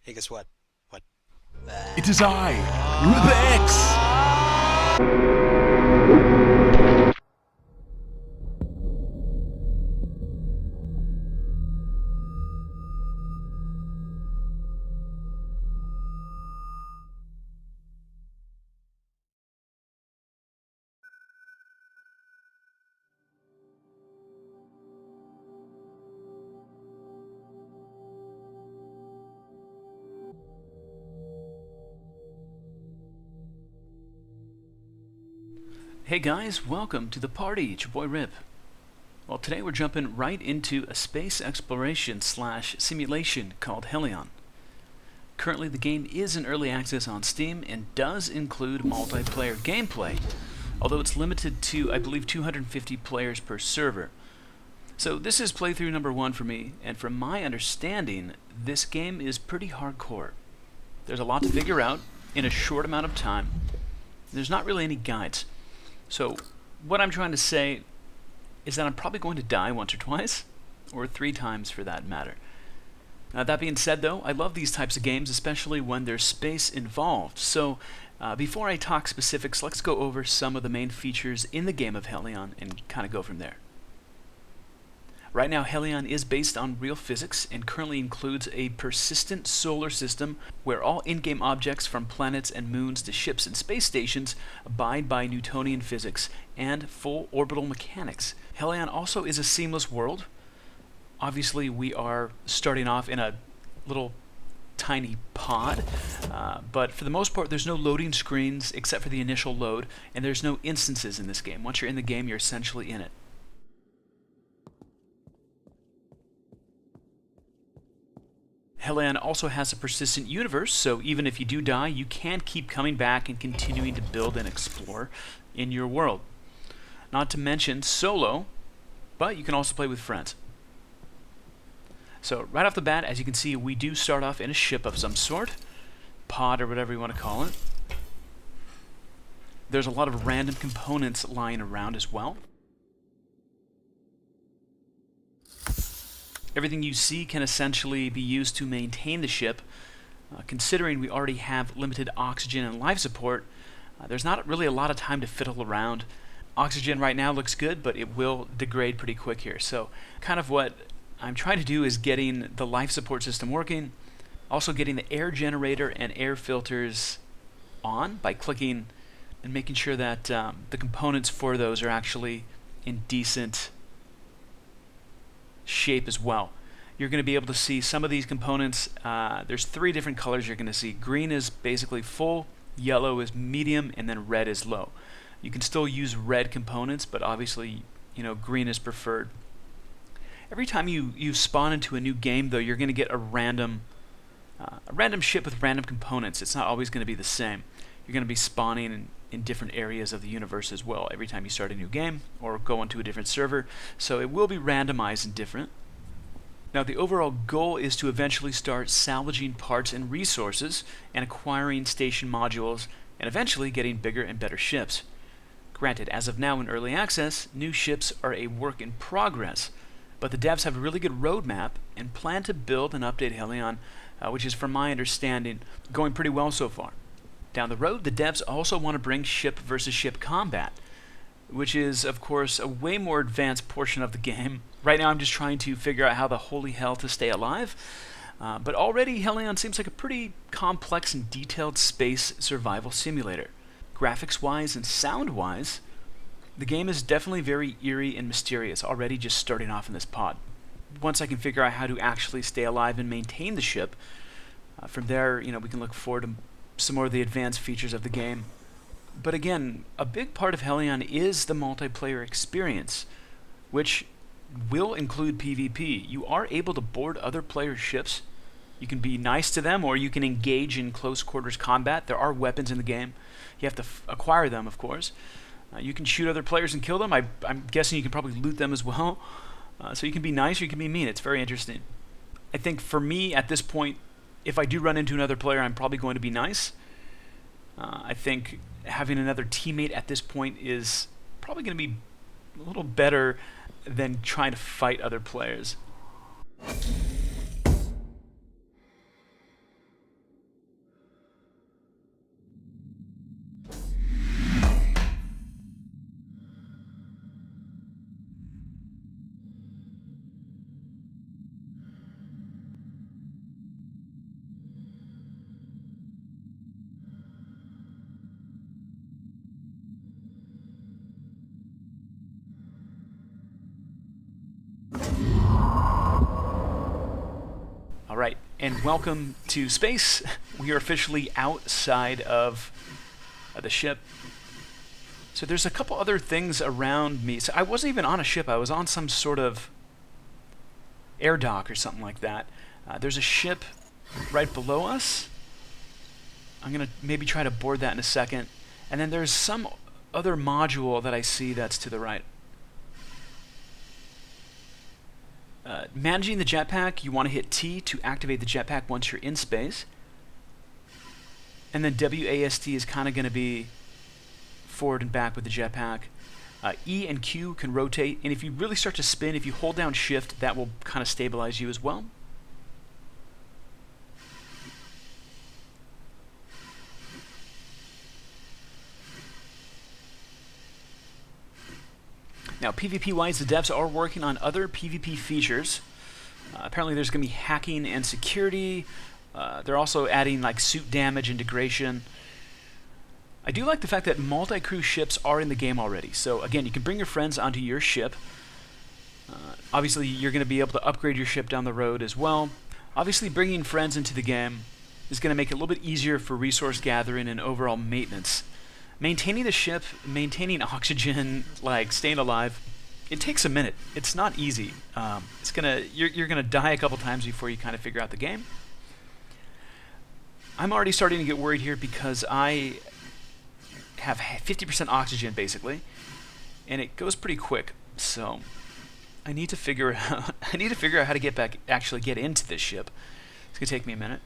Hey, guess what? What? It is I, RipperX! Hey guys, welcome to the party. It's your boy Rip. Well, today we're jumping right into a space exploration slash simulation called Hellion. Currently the game is in early access on Steam and does include multiplayer gameplay, although it's limited to, I believe, 250 players per server. So this is playthrough number 1 for me, and from my understanding, this game is pretty hardcore. There's a lot to figure out in a short amount of time. There's not really any guides. So, what I'm trying to say is that I'm probably going to die once or twice, or 3 times for that matter. That being said though, I love these types of games, especially when there's space involved. So, before I talk specifics, let's go over some of the main features in the game of Hellion and kind of go from there. Right now, Hellion is based on real physics and currently includes a persistent solar system where all in-game objects from planets and moons to ships and space stations abide by Newtonian physics and full orbital mechanics. Hellion also is a seamless world. Obviously, we are starting off in a little tiny pod, but for the most part, there's no loading screens except for the initial load, and there's no instances in this game. Once you're in the game, you're essentially in it. Hellion also has a persistent universe, so even if you do die, you can keep coming back and continuing to build and explore in your world. Not to mention solo, but you can also play with friends. So right off the bat, as you can see, we do start off in a ship of some sort, pod or whatever you want to call it. There's a lot of random components lying around as well. Everything you see can essentially be used to maintain the ship. Considering we already have limited oxygen and life support, there's not really a lot of time to fiddle around. Oxygen right now looks good, but it will degrade pretty quick here. So kind of what I'm trying to do is getting the life support system working, also getting the air generator and air filters on by clicking and making sure that the components for those are actually in decent shape as well. You're going to be able to see some of these components. There's 3 different colors you're going to see. Green is basically full, yellow is medium, and then red is low. You can still use red components, but obviously, green is preferred. Every time you spawn into a new game, though, you're going to get a random ship with random components. It's not always going to be the same. You're going to be spawning in different areas of the universe as well every time you start a new game or go onto a different server, so it will be randomized and different. Now, the overall goal is to eventually start salvaging parts and resources and acquiring station modules and eventually getting bigger and better ships. Granted, as of now in early access, new ships are a work in progress, but the devs have a really good roadmap and plan to build and update Hellion, which is, from my understanding, going pretty well so far. Down the road, the devs also want to bring ship versus ship combat, which is, of course, a way more advanced portion of the game. Right now I'm just trying to figure out how the holy hell to stay alive, but already Hellion seems like a pretty complex and detailed space survival simulator. Graphics-wise and sound-wise, the game is definitely very eerie and mysterious, already just starting off in this pod. Once I can figure out how to actually stay alive and maintain the ship, from there, we can look forward to some more of the advanced features of the game. But again, a big part of Hellion is the multiplayer experience, which will include PvP. You are able to board other players' ships. You can be nice to them, or you can engage in close quarters combat. There are weapons in the game. You have to acquire them, of course. You can shoot other players and kill them. I'm guessing you can probably loot them as well. So you can be nice or you can be mean. It's very interesting. I think for me, at this point, if I do run into another player, I'm probably going to be nice. I think having another teammate at this point is probably going to be a little better than trying to fight other players. Alright, and welcome to space. We are officially outside of the ship. So there's a couple other things around me. So I wasn't even on a ship, I was on some sort of air dock or something like that. There's a ship right below us. I'm going to maybe try to board that in a second. And then there's some other module that I see that's to the right. Managing the jetpack, you want to hit T to activate the jetpack once you're in space. And then WASD is kind of going to be forward and back with the jetpack. E and Q can rotate, and if you really start to spin, if you hold down shift, that will kind of stabilize you as well. Now, PvP-wise, the devs are working on other PvP features. Apparently there's going to be hacking and security. They're also adding like suit damage integration. I do like the fact that multi-crew ships are in the game already. So again, you can bring your friends onto your ship. Obviously, you're going to be able to upgrade your ship down the road as well. Obviously, bringing friends into the game is going to make it a little bit easier for resource gathering and overall maintenance. Maintaining the ship, maintaining oxygen, like staying alive, it takes a minute. It's not easy. You're gonna die a couple times before you kind of figure out the game. I'm already starting to get worried here because I have 50% oxygen basically, and it goes pretty quick. So I need to figure out. I need to figure out how to get back, actually get into this ship. It's gonna take me a minute.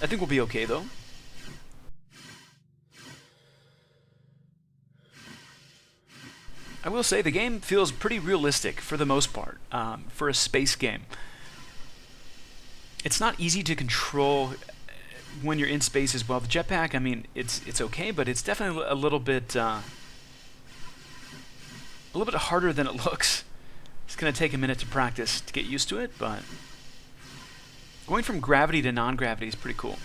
I think we'll be okay though. I will say the game feels pretty realistic for the most part, for a space game. It's not easy to control when you're in space as well. The jetpack, I mean, it's okay, but it's definitely a little bit harder than it looks. It's going to take a minute to practice to get used to it, but going from gravity to non-gravity is pretty cool.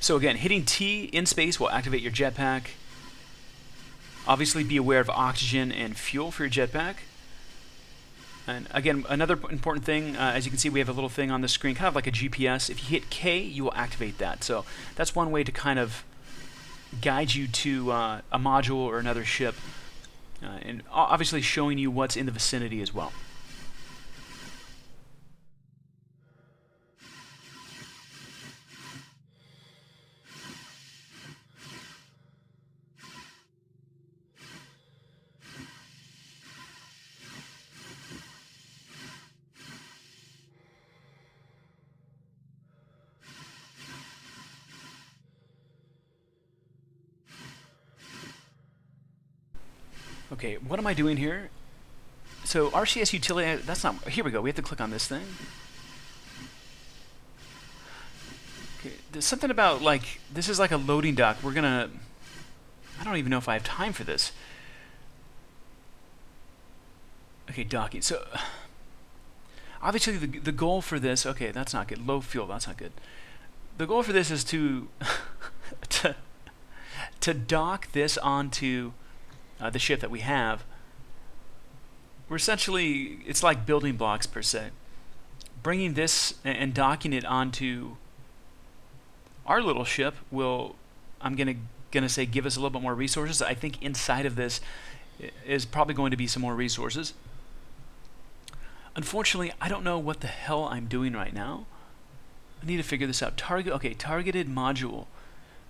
So again, hitting T in space will activate your jetpack. Obviously be aware of oxygen and fuel for your jetpack. And again, another important thing, as you can see, we have a little thing on the screen, kind of like a GPS. If you hit K, you will activate that. So that's one way to kind of guide you to a module or another ship. And obviously showing you what's in the vicinity as well. Okay, what am I doing here? So RCS utility, that's not, here we go, we have to click on this thing. Okay, there's something about like, this is like a loading dock. We're gonna, I don't even know if I have time for this. Okay, docking, so, obviously the goal for this, okay, that's not good, low fuel, that's not good. The goal for this is to, to dock this onto the ship that we have. We're essentially, it's like building blocks per se. Bringing this and docking it onto our little ship will, I'm gonna say, give us a little bit more resources. I think inside of this is probably going to be some more resources. Unfortunately, I don't know what the hell I'm doing right now. I need to figure this out. Targeted module.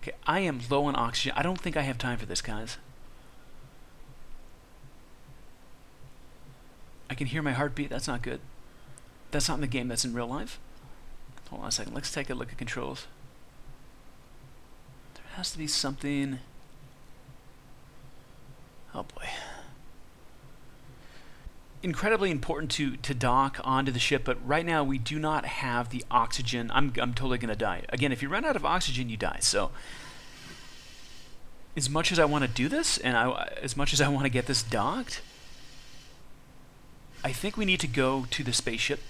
Okay, I am low on oxygen. I don't think I have time for this, guys. I can hear my heartbeat. That's not good. That's not in the game. That's in real life. Hold on a second. Let's take a look at controls. There has to be something. Oh boy. Incredibly important to dock onto the ship, but right now we do not have the oxygen. I'm totally going to die. Again, if you run out of oxygen, you die. So as much as I want to do this, and as much as I want to get this docked, I think we need to go to the spaceship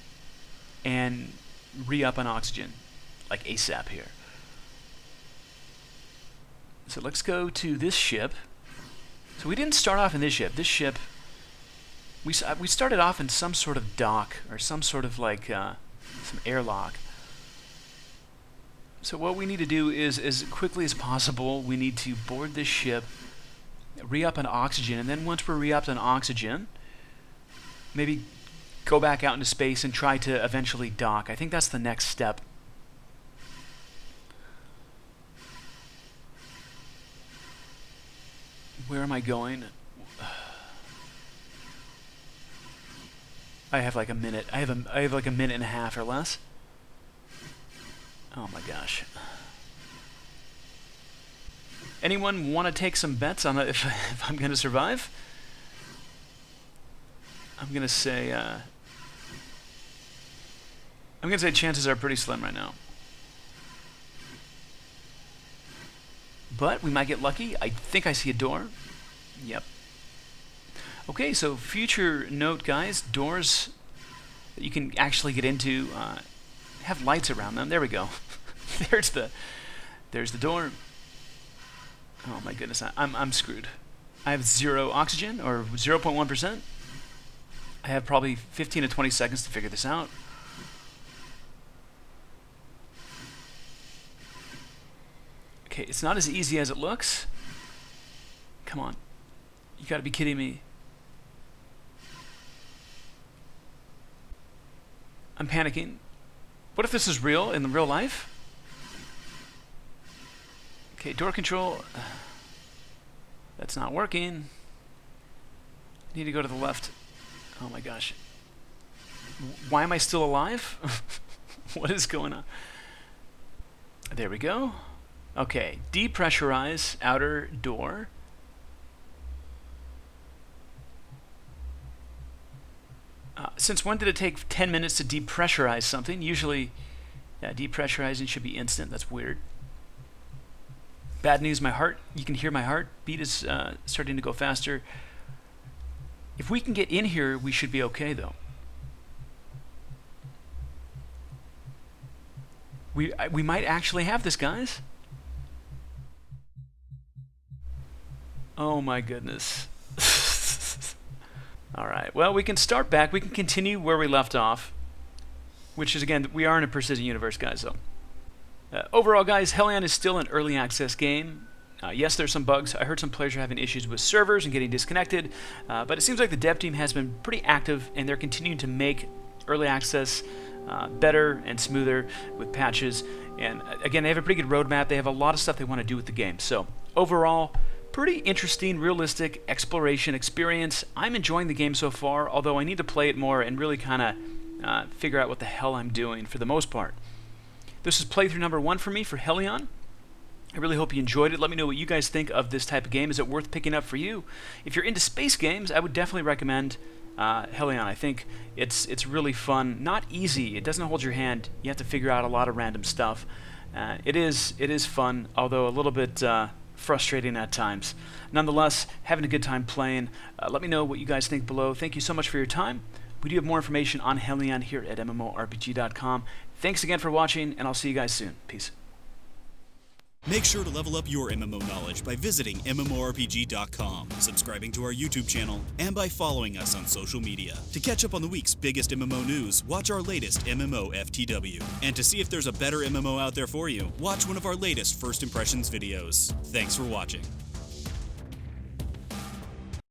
and re-up on oxygen, like ASAP here. So let's go to this ship. So we didn't start off in this ship. This ship, we started off in some sort of dock or some sort of like some airlock. So what we need to do is, as quickly as possible, we need to board this ship, re-up on oxygen, and then once we're re-upped on oxygen, maybe go back out into space and try to eventually dock. I think that's the next step. Where am I going? I have like a minute. I have like a minute and a half or less. Oh my gosh. Anyone want to take some bets on if I'm going to survive? I'm going to say chances are pretty slim right now. But we might get lucky. I think I see a door. Yep. Okay, so future note, guys, doors that you can actually get into have lights around them. There we go. there's the door. Oh my goodness, I'm screwed. I have 0 oxygen, or 0.1%. I have probably 15 to 20 seconds to figure this out. Okay, it's not as easy as it looks. Come on. You gotta be kidding me. I'm panicking. What if this is real in the real life? Okay, door control. That's not working. I need to go to the left. Oh my gosh. Why am I still alive? What is going on? There we go. Okay, depressurize outer door. Since when did it take 10 minutes to depressurize something? Usually, depressurizing should be instant. That's weird. Bad news, my heart. You can hear my heartbeat is starting to go faster. If we can get in here, we should be okay, though. We might actually have this, guys. Oh my goodness. Alright, well, we can start back. We can continue where we left off. Which is, again, we are in a Precision Universe, guys, so. Overall, guys, Hellion is still an early access game. Yes, there's some bugs. I heard some players are having issues with servers and getting disconnected. But it seems like the dev team has been pretty active, and they're continuing to make early access better and smoother with patches. And again, they have a pretty good roadmap. They have a lot of stuff they want to do with the game. So, overall, pretty interesting, realistic exploration experience. I'm enjoying the game so far, although I need to play it more and really kind of figure out what the hell I'm doing for the most part. This is playthrough number 1 for me for Hellion. I really hope you enjoyed it. Let me know what you guys think of this type of game. Is it worth picking up for you? If you're into space games, I would definitely recommend Hellion. I think it's really fun. Not easy. It doesn't hold your hand. You have to figure out a lot of random stuff. It is fun, although a little bit frustrating at times. Nonetheless, having a good time playing. Let me know what you guys think below. Thank you so much for your time. We do have more information on Hellion here at MMORPG.com. Thanks again for watching, and I'll see you guys soon. Peace. Make sure to level up your MMO knowledge by visiting MMORPG.com, subscribing to our YouTube channel, and by following us on social media. To catch up on the week's biggest MMO news, watch our latest MMO FTW. And to see if there's a better MMO out there for you, watch one of our latest First Impressions videos. Thanks for watching.